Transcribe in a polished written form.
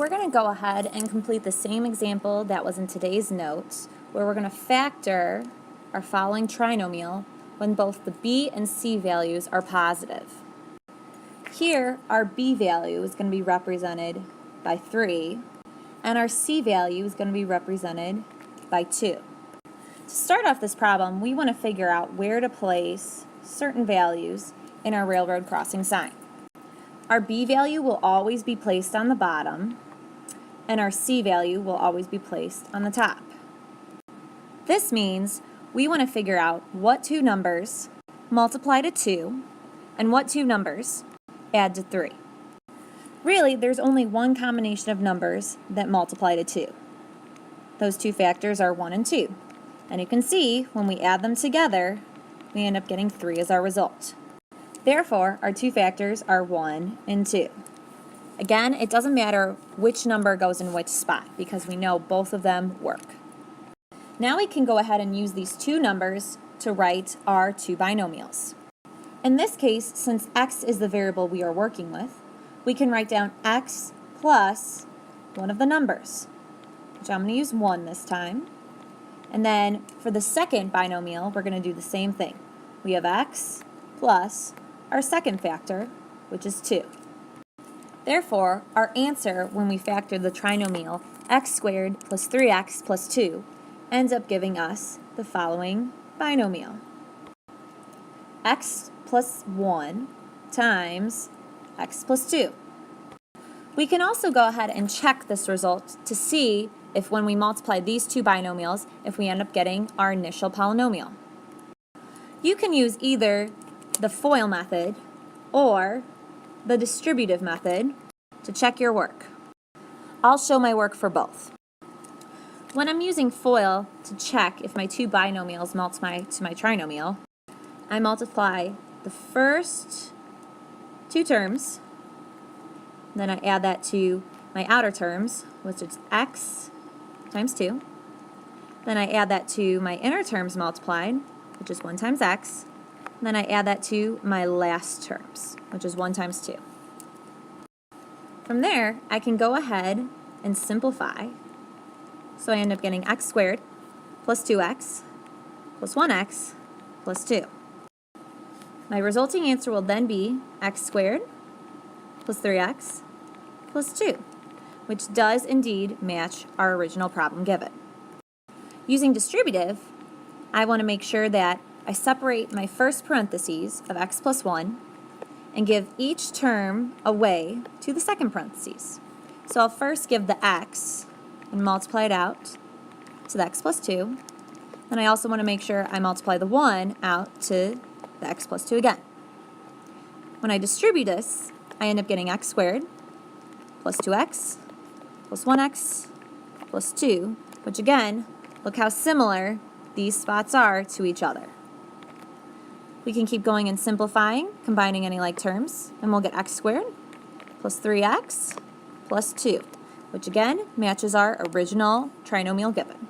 We're going to go ahead and complete the same example that was in today's notes, where we're going to factor our following trinomial when both the b and c values are positive. Here, our b value is going to be represented by 3, and our c value is going to be represented by 2. To start off this problem, we want to figure out where to place certain values in our railroad crossing sign. Our b value will always be placed on the bottom, and our c value will always be placed on the top. This means we want to figure out what two numbers multiply to 2 and what two numbers add to 3. Really, there's only one combination of numbers that multiply to 2. Those two factors are 1 and 2. And you can see when we add them together, we end up getting 3 as our result. Therefore, our two factors are 1 and 2. Again, it doesn't matter which number goes in which spot because we know both of them work. Now we can go ahead and use these two numbers to write our two binomials. In this case, since x is the variable we are working with, we can write down x plus one of the numbers, which I'm going to use 1 this time. And then for the second binomial, we're going to do the same thing. We have x plus our second factor, which is 2. Therefore, our answer when we factor the trinomial x squared plus 3x plus 2 ends up giving us the following binomial. X plus 1 times x plus 2. We can also go ahead and check this result to see if when we multiply these two binomials, if we end up getting our initial polynomial. You can use either the FOIL method or the distributive method to check your work. I'll show my work for both. When I'm using FOIL to check if my two binomials multiply to my trinomial, I multiply the first two terms, then I add that to my outer terms, which is x times 2. Then I add that to my inner terms multiplied, which is 1 times x. And then I add that to my last terms, which is 1 times 2. From there, I can go ahead and simplify. So I end up getting x squared plus 2x plus 1x plus 2. My resulting answer will then be x squared plus 3x plus 2, which does indeed match our original problem given. Using distributive, I want to make sure that I separate my first parentheses of x plus 1 and give each term away to the second parentheses. So I'll first give the x and multiply it out to the x plus 2. Then I also want to make sure I multiply the 1 out to the x plus 2 again. When I distribute this, I end up getting x squared plus 2x plus 1x plus 2, which again, look how similar these spots are to each other. We can keep going and simplifying, combining any like terms, and we'll get x squared plus 3x plus 2, which again matches our original trinomial given.